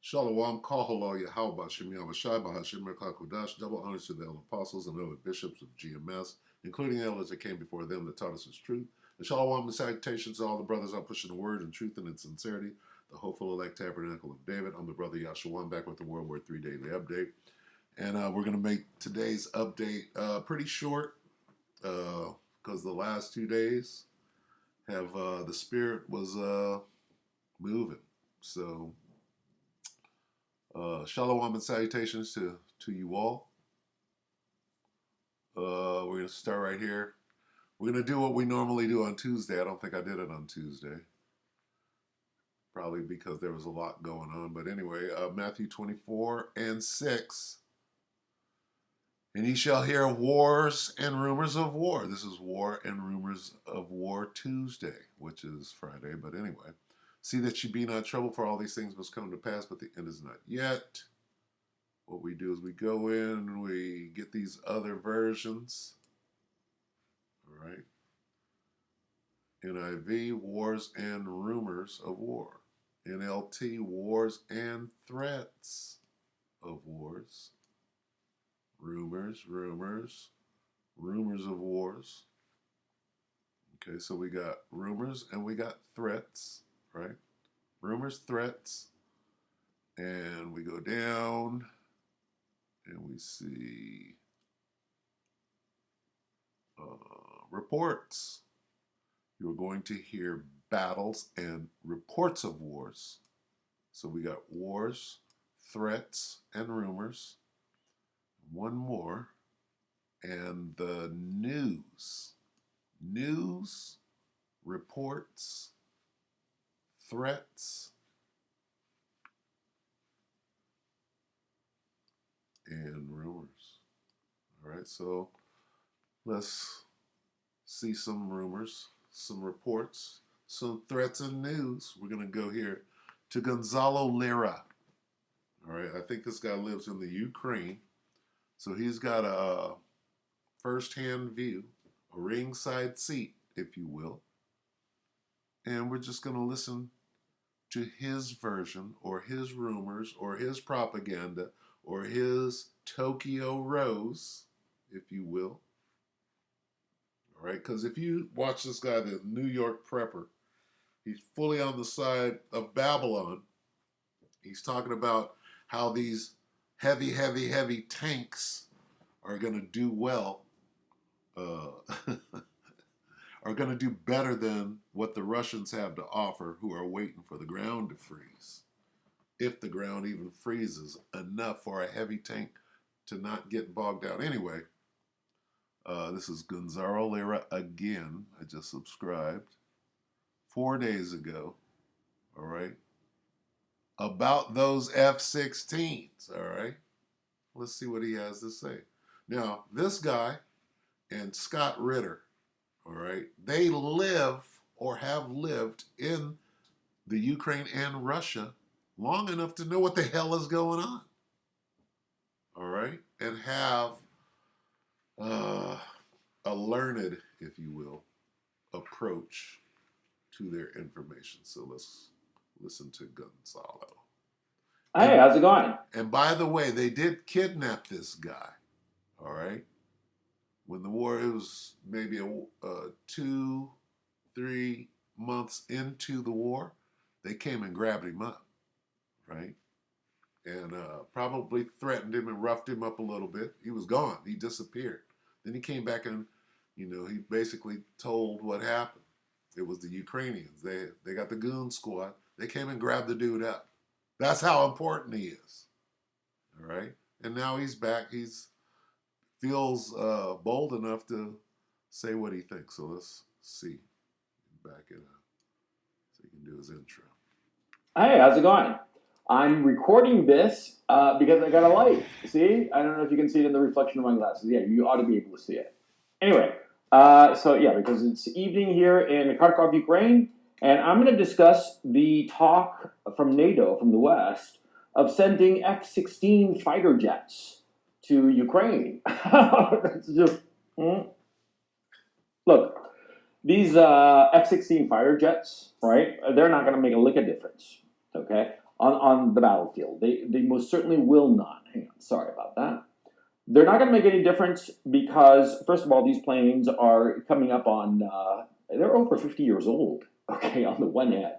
Shalom, Kahalo, Yahweh, Shem Yahweh Bahashim Merkakodash, double honors to the elder apostles and elder bishops of GMS, including the elders that came before them that taught us his truth. And shalom and salutations to all the brothers out pushing the word and truth and in sincerity, the hopeful elect tabernacle of David. I'm the brother Yahshua. I'm back with the WW3 Daily update. And we're going to make today's update pretty short because the last 2 days have the spirit was moving. So shalom and salutations to you all. We're going to start right here. We're going to do what we normally do on Tuesday. I don't think I did it on Tuesday. Probably because there was a lot going on. But anyway, Matthew 24:6. And ye shall hear wars and rumors of war. This is War and Rumors of War Tuesday, which is Friday. But anyway, see that ye be not troubled, for all these things must come to pass, but the end is not yet. What we do is we go in and we get these other versions. All right. NIV, Wars and Rumors of War. NLT, Wars and Threats of Wars. Rumors of wars. Okay, so we got rumors and we got threats, right? Rumors, threats, and we go down and we see reports. You're going to hear battles and reports of wars. So we got wars, threats, and rumors. One more, and the news. News, reports, threats, and rumors. All right, so let's see some rumors, some reports, some threats and news. We're going to go here to Gonzalo Lira. All right, I think this guy lives in the Ukraine. So he's got a first-hand view, a ringside seat, if you will. And we're just going to listen to his version or his rumors or his propaganda or his Tokyo Rose, if you will. All right, because if you watch this guy, the New York Prepper, he's fully on the side of Babylon. He's talking about how these heavy tanks are going to do well, are going to do better than what the Russians have to offer, who are waiting for the ground to freeze. If the ground even freezes enough for a heavy tank to not get bogged down. Anyway, this is Gonzalo Lira again. I just subscribed 4 days ago, all right, about those F-16s, all right? Let's see what he has to say. Now, this guy and Scott Ritter, all right, they live or have lived in the Ukraine and Russia long enough to know what the hell is going on, all right, and have a learned, if you will, approach to their information. So let's listen to Gonzalo. Hey, how's it going? And by the way, they did kidnap this guy, all right? When the war, it was maybe 2-3 months into the war, they came and grabbed him up, right? And probably threatened him and roughed him up a little bit. He was gone. He disappeared. Then he came back and, he basically told what happened. It was the Ukrainians. They got the goon squad. They came and grabbed the dude up. That's how important he is. All right? And now he's back. He's feels bold enough to say what he thinks. So let's see. Back it up so he can do his intro. Hey, how's it going? I'm recording this because I got a light. See? I don't know if you can see it in the reflection of my glasses. Yeah, you ought to be able to see it. Anyway, because it's evening here in Kharkov, Ukraine, and I'm going to discuss the talk from NATO, from the West, of sending F-16 fighter jets to Ukraine. That's just, Look, these F-16 fighter jets, right? They're not going to make a lick of difference. Okay, on the battlefield. They most certainly will not. Hang on, sorry about that. They're not going to make any difference because, first of all, these planes are coming up on, they're over 50 years old, okay, on the one hand.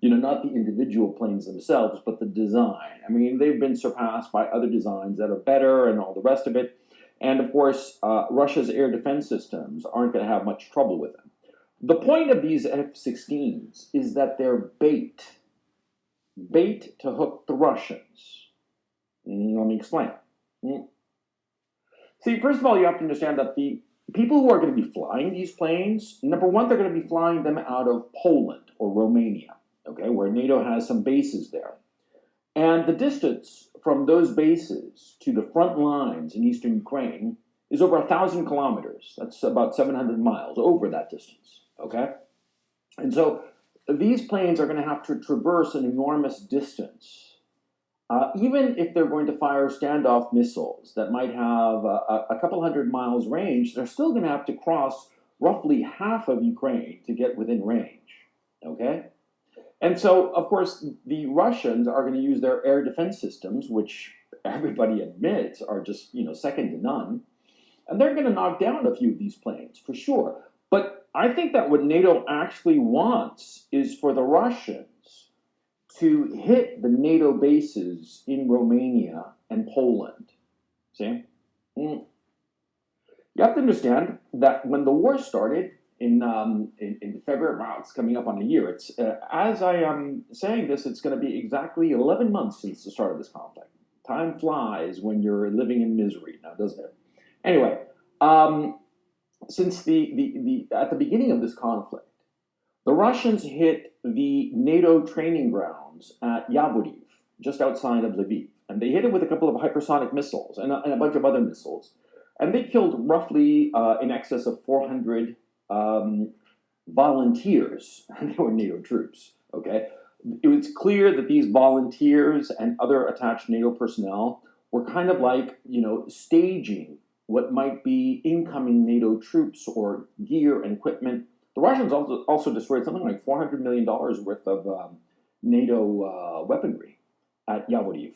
Not the individual planes themselves, but the design. I mean, they've been surpassed by other designs that are better and all the rest of it. And of course, Russia's air defense systems aren't going to have much trouble with them. The point of these F-16s is that they're bait to hook the Russians. Let me explain. See, first of all, you have to understand that the people who are going to be flying these planes, number one, they're going to be flying them out of Poland or Romania, okay, where NATO has some bases there. And the distance from those bases to the front lines in eastern Ukraine is over 1,000 kilometers. That's about 700 miles over that distance, okay? And so these planes are going to have to traverse an enormous distance. Even if they're going to fire standoff missiles that might have a couple hundred miles range, they're still going to have to cross roughly half of Ukraine to get within range, okay? And so, of course, the Russians are going to use their air defense systems, which everybody admits are just, second to none. And they're going to knock down a few of these planes, for sure. But I think that what NATO actually wants is for the Russians to hit the NATO bases in Romania and Poland. See? You have to understand that when the war started in February, wow, it's coming up on a year. It's as I am saying this, it's going to be exactly 11 months since the start of this conflict. Time flies when you're living in misery, now doesn't it? Anyway, since at the beginning of this conflict, the Russians hit the NATO training grounds at Yavoriv, just outside of Lviv, and they hit it with a couple of hypersonic missiles and a bunch of other missiles, and they killed roughly in excess of 400 volunteers, and they were NATO troops, okay? It was clear that these volunteers and other attached NATO personnel were kind of like, staging what might be incoming NATO troops or gear and equipment. The Russians also destroyed something like $400 million worth of NATO weaponry at Yavoriv.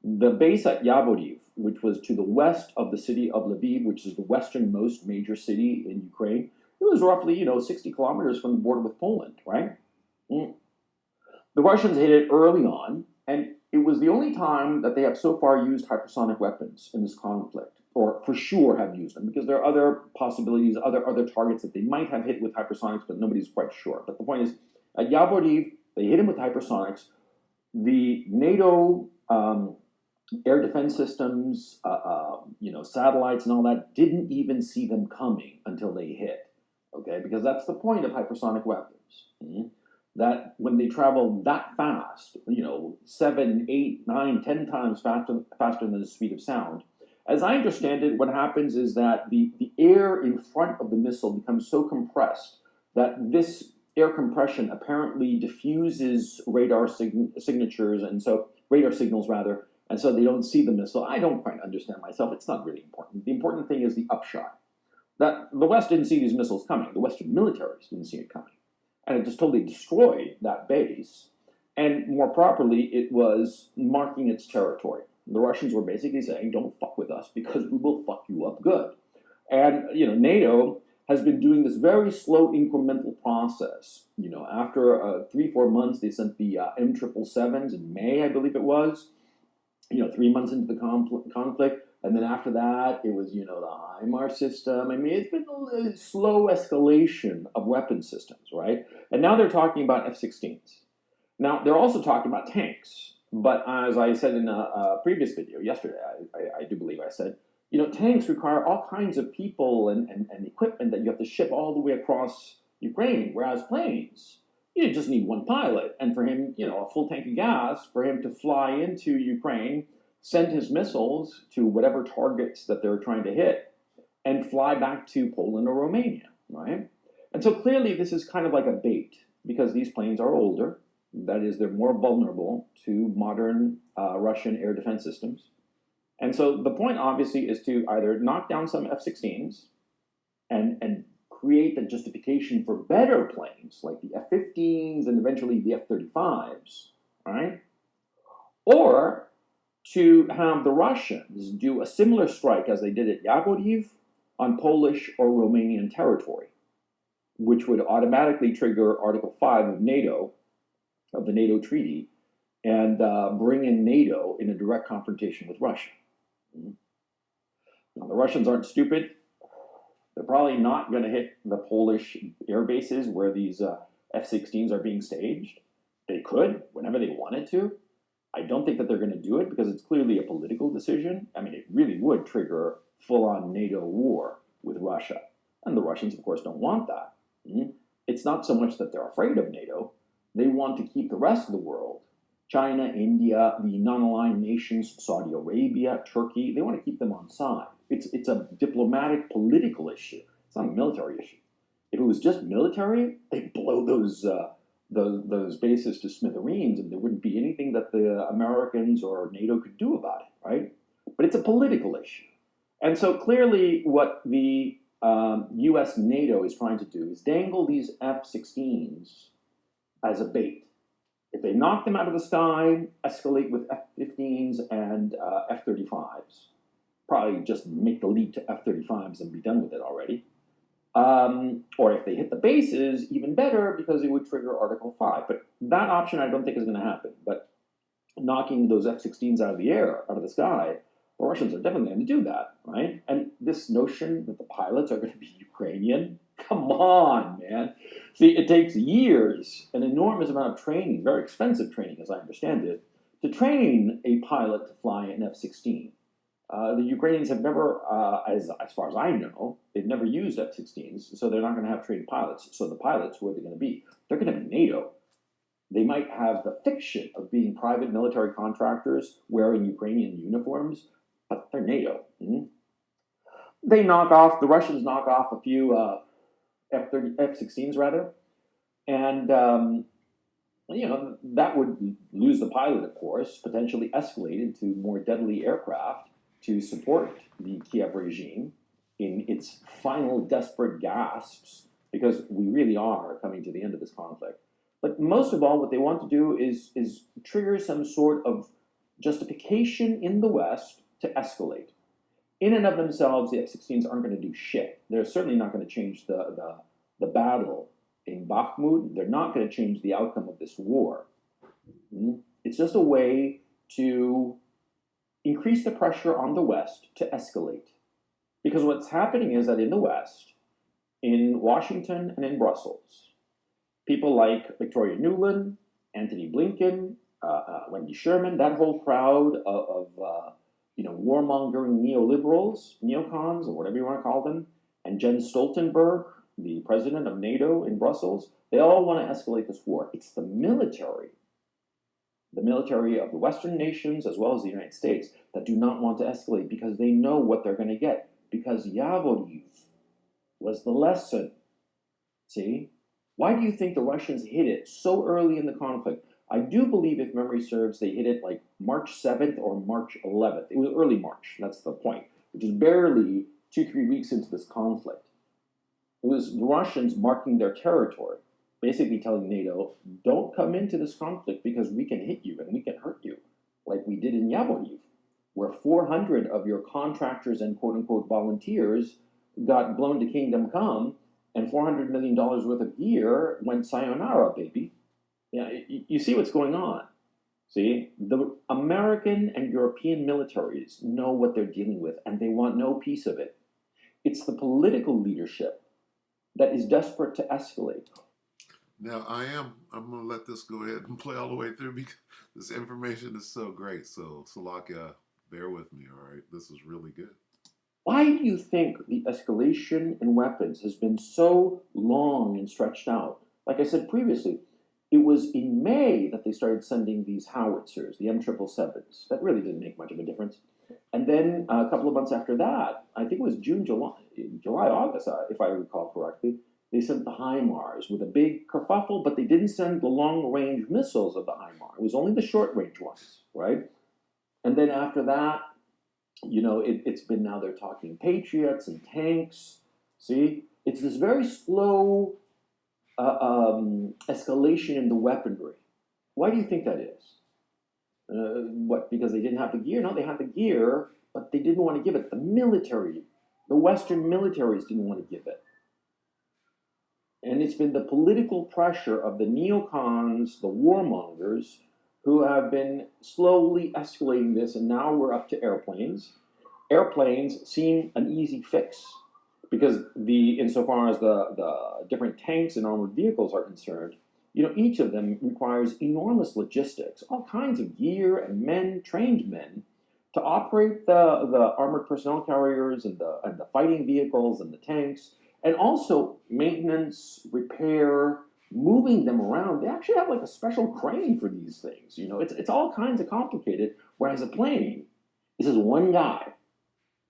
The base at Yavoriv, which was to the west of the city of Lviv, which is the westernmost major city in Ukraine, it was roughly, 60 kilometers from the border with Poland, right? The Russians hit it early on, and it was the only time that they have so far used hypersonic weapons in this conflict, or for sure have used them, because there are other possibilities, other targets that they might have hit with hypersonics, but nobody's quite sure. But the point is, at Yavoriv, they hit him with hypersonics. The NATO air defense systems, satellites and all that didn't even see them coming until they hit, okay? Because that's the point of hypersonic weapons. That when they travel that fast, 7, 8, 9, 10 times faster than the speed of sound, as I understand it, what happens is that the air in front of the missile becomes so compressed that this air compression apparently diffuses radar signatures, and so radar signals rather, and so they don't see the missile. I don't quite understand myself. It's not really important. The important thing is the upshot. That the West didn't see these missiles coming. The Western militaries didn't see it coming. And it just totally destroyed that base. And more properly, it was marking its territory. The Russians were basically saying, don't fuck with us because we will fuck you up good. And, NATO has been doing this very slow incremental process. After 3-4 months, they sent the M777s in May, I believe it was, 3 months into the conflict. And then after that, it was, the HIMARS system. I mean, it's been a slow escalation of weapon systems, right? And now they're talking about F-16s. Now, they're also talking about tanks. But as I said in a previous video yesterday, I do believe I said, tanks require all kinds of people and equipment that you have to ship all the way across Ukraine, whereas planes, you just need one pilot. And for him, a full tank of gas, for him to fly into Ukraine, send his missiles to whatever targets that they're trying to hit, and fly back to Poland or Romania, right? And so clearly this is kind of like a bait, because these planes are older. That is, they're more vulnerable to modern Russian air defense systems. And so the point, obviously, is to either knock down some F-16s and create the justification for better planes, like the F-15s and eventually the F-35s, right? to have the Russians do a similar strike as they did at Yavoriv on Polish or Romanian territory, which would automatically trigger Article 5 of NATO, of the NATO treaty, and bring in NATO in a direct confrontation with Russia. Now, the Russians aren't stupid. They're probably not going to hit the Polish air bases where these F-16s are being staged. They could, whenever they wanted to. I don't think that they're going to do it because it's clearly a political decision. I mean, it really would trigger full-on NATO war with Russia. And the Russians, of course, don't want that. It's not so much that they're afraid of NATO. They want to keep the rest of the world, China, India, the non-aligned nations, Saudi Arabia, Turkey, they want to keep them on side. It's a diplomatic, political issue. It's not a military issue. If it was just military, they'd blow those bases to smithereens, and there wouldn't be anything that the Americans or NATO could do about it, right? But it's a political issue. And so clearly what the US NATO is trying to do is dangle these F-16s as a bait. If they knock them out of the sky, escalate with F-15s and F-35s. Probably just make the leap to F-35s and be done with it already. Or if they hit the bases, even better, because it would trigger Article 5. But that option I don't think is going to happen. But knocking those F-16s out of the air, out of the sky, the Russians are definitely going to do that, right? And this notion that the pilots are going to be Ukrainian, come on, man. See, it takes years, an enormous amount of training, very expensive training, as I understand it, to train a pilot to fly an F-16. The Ukrainians have never, as far as I know, they've never used F-16s, so they're not going to have trained pilots. So the pilots, who are they going to be? They're going to be NATO. They might have the fiction of being private military contractors wearing Ukrainian uniforms, but they're NATO. They knock off, the Russians knock off a few F-16s rather, and that would lose the pilot, of course, potentially escalate into more deadly aircraft to support the Kiev regime in its final desperate gasps, because we really are coming to the end of this conflict. But most of all, what they want to do is trigger some sort of justification in the West to escalate. In and of themselves, the F-16s aren't going to do shit. They're certainly not going to change the battle in Bakhmut. They're not going to change the outcome of this war. It's just a way to increase the pressure on the West to escalate. Because what's happening is that in the West, in Washington and in Brussels, people like Victoria Nuland, Antony Blinken, Wendy Sherman, that whole crowd of warmongering neoliberals, neocons, or whatever you want to call them, and Jens Stoltenberg, the president of NATO in Brussels, they all want to escalate this war. It's the military of the Western nations, as well as the United States, that do not want to escalate because they know what they're going to get. Because Yavoriv was the lesson. See? Why do you think the Russians hit it so early in the conflict? I do believe, if memory serves, they hit it like March 7th or March 11th. It was early March, that's the point, which is barely 2-3 weeks into this conflict. It was the Russians marking their territory, basically telling NATO, don't come into this conflict because we can hit you and we can hurt you, like we did in Yavoriv, where 400 of your contractors and quote-unquote volunteers got blown to kingdom come, and $400 million worth of gear went sayonara, baby. Yeah, you see what's going on. See, the American and European militaries know what they're dealing with, and they want no piece of it. It's the political leadership that is desperate to escalate. Now I'm going to let this go ahead and play all the way through because this information is so great. So, Salakia, bear with me, all right? This is really good. Why do you think the escalation in weapons has been so long and stretched out? Like I said previously, it was in May that they started sending these howitzers, the M777s. That really didn't make much of a difference. And then a couple of months after that, I think it was June, July, August, if I recall correctly, they sent the HIMARS with a big kerfuffle, but they didn't send the long-range missiles of the HIMARS. It was only the short-range ones, right? And then after that, it's been now they're talking Patriots and tanks. See? It's this very slow escalation in the weaponry. Why do you think that is? What? Because they didn't have the gear? No, they had the gear, but they didn't want to give it. The military, the Western militaries didn't want to give it. And it's been the political pressure of the neocons, the warmongers, who have been slowly escalating this, and now we're up to airplanes. Airplanes seem an easy fix because insofar as the different tanks and armored vehicles are concerned, each of them requires enormous logistics, all kinds of gear and men, trained men, to operate the armored personnel carriers and the fighting vehicles and the tanks, and also maintenance, repair, moving them around. They actually have like a special crane for these things. It's all kinds of complicated. Whereas a plane, this is one guy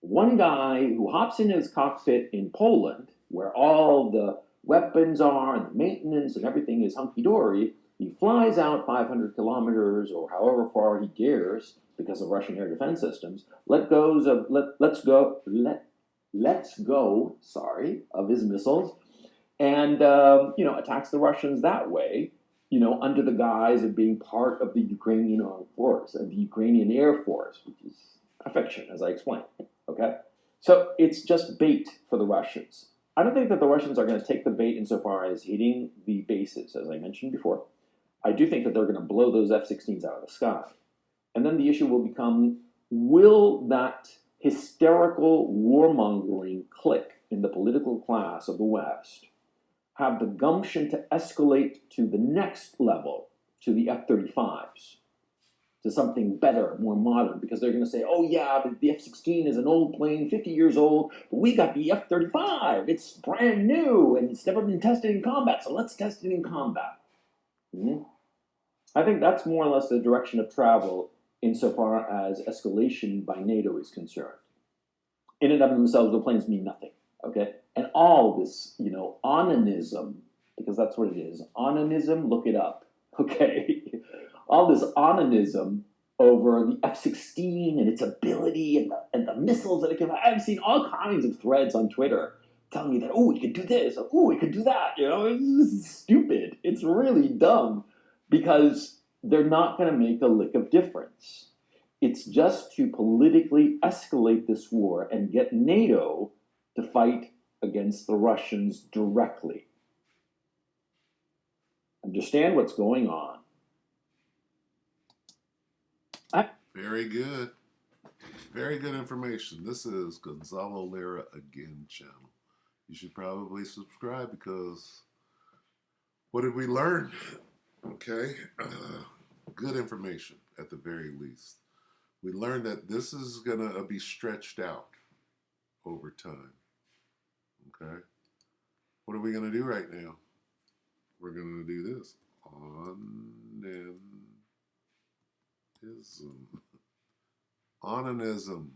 who hops in his cockpit in Poland, where all the weapons are and the maintenance and everything is hunky dory. He flies out 500 kilometers or however far he dares because of Russian air defense systems. Let's go. Sorry, of his missiles, and attacks the Russians that way. Under the guise of being part of the Ukrainian armed force and the Ukrainian Air Force, which is a fiction, as I explained. Okay, so it's just bait for the Russians. I don't think that the Russians are going to take the bait insofar as hitting the bases, as I mentioned before. I do think that they're going to blow those F-16s out of the sky. And then the issue will become, will that hysterical warmongering clique in the political class of the West have the gumption to escalate to the next level, to the F-35s, to something better, more modern, because they're going to say, oh yeah, but the F-16 is an old plane, 50 years old, but we got the F-35. It's brand new, and it's never been tested in combat, so let's test it in combat. Mm-hmm. I think that's more or less the direction of travel insofar as escalation by NATO is concerned. In and of themselves, the planes mean nothing, okay? And all this, onanism, because that's what it is. Onanism, look it up, okay? All this onanism over the F-16 and its ability and the missiles that it can. I've seen all kinds of threads on Twitter telling me that, oh, it could do this, oh, it could do that. It's stupid. It's really dumb because they're not going to make a lick of difference. It's just to politically escalate this war and get NATO to fight against the Russians directly. Understand what's going on. Very good. Very good information. This is Gonzalo Lira Again channel. You should probably subscribe because what did we learn? Okay. Good information at the very least. We learned that this is going to be stretched out over time. Okay. What are we going to do right now? We're going to do this. Onanism.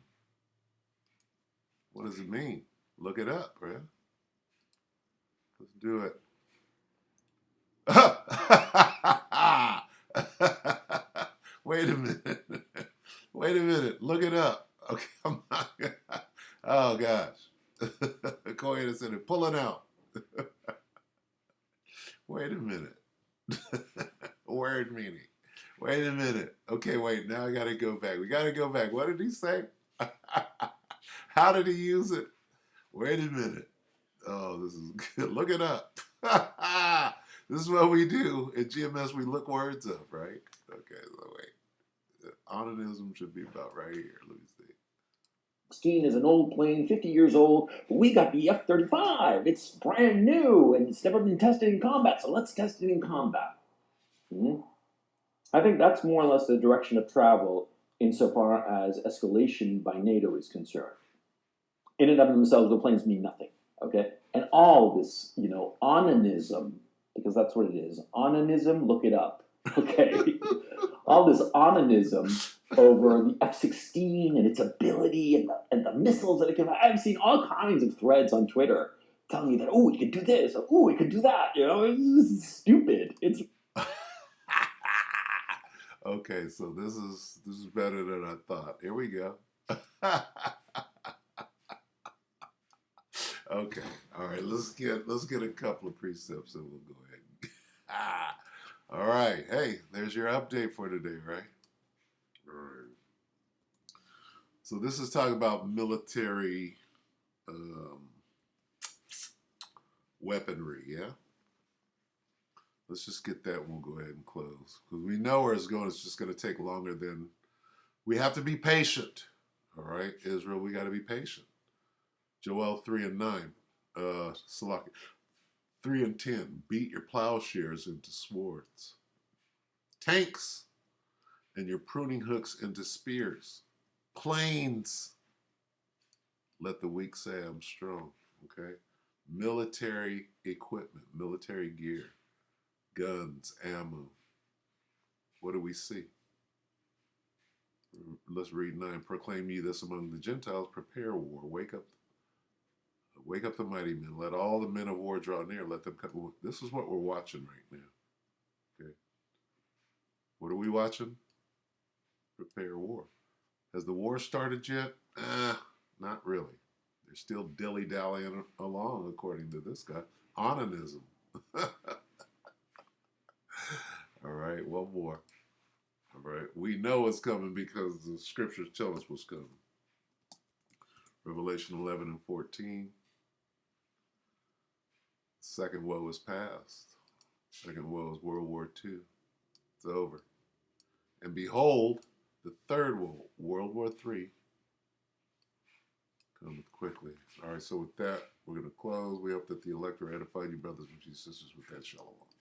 What does it mean? Look it up, right? Let's do it. Wait a minute. Wait a minute. Look it up. Okay, I'm not. Oh gosh. Koya said it. Pull it out. Wait a minute. Word meaning. Wait a minute. Okay, wait. Now I got to go back. We got to go back. What did he say? How did he use it? Wait a minute. Oh, this is good. Look it up. This is what we do at GMS. We look words up, right? Okay, so wait. Onanism should be about right here. Let me see. 16 is an old plane, 50 years old, but we got the F-35. It's brand new, and it's never been tested in combat, so let's test it in combat. Mm-hmm. I think that's more or less the direction of travel insofar as escalation by NATO is concerned. In and of themselves, the planes mean nothing, okay? And all this, onanism, because that's what it is. Onanism, look it up, okay? All this onanism over the F-16 and its ability and the missiles that it can. I've seen all kinds of threads on Twitter telling me that, oh, it could do this, oh, it could do that. It's stupid. It's okay, so this is better than I thought. Here we go. Okay, all right. Let's get a couple of precepts and we'll go ahead. All right. Hey, there's your update for today, right? So this is talking about military weaponry, yeah? Let's just get that one, go ahead and close. Because we know where it's going. It's just going to take longer than... We have to be patient. All right, Israel, we got to be patient. Joel 3 and 9. Salaki. 3 and 10. Beat your plowshares into swords. Tanks and your pruning hooks into spears. Planes. Let the weak say I'm strong. Okay? Military equipment, military gear, guns, ammo. What do we see? Let's read 9. Proclaim ye this among the Gentiles, prepare war, wake up the mighty men, let all the men of war draw near, let them come. This is what we're watching right now. Okay. What are we watching? Prepare war. Has the war started yet? Not really. They're still dilly-dallying along, according to this guy. Onanism. All right, one more. All right, we know it's coming because the scriptures tell us what's coming. Revelation 11 and 14. Second woe is past. Second woe is World War II. It's over. And behold, the third woe, World War III, cometh quickly. All right, so with that, we're going to close. We hope that the elect are edified, you brothers and sisters, with that shalom.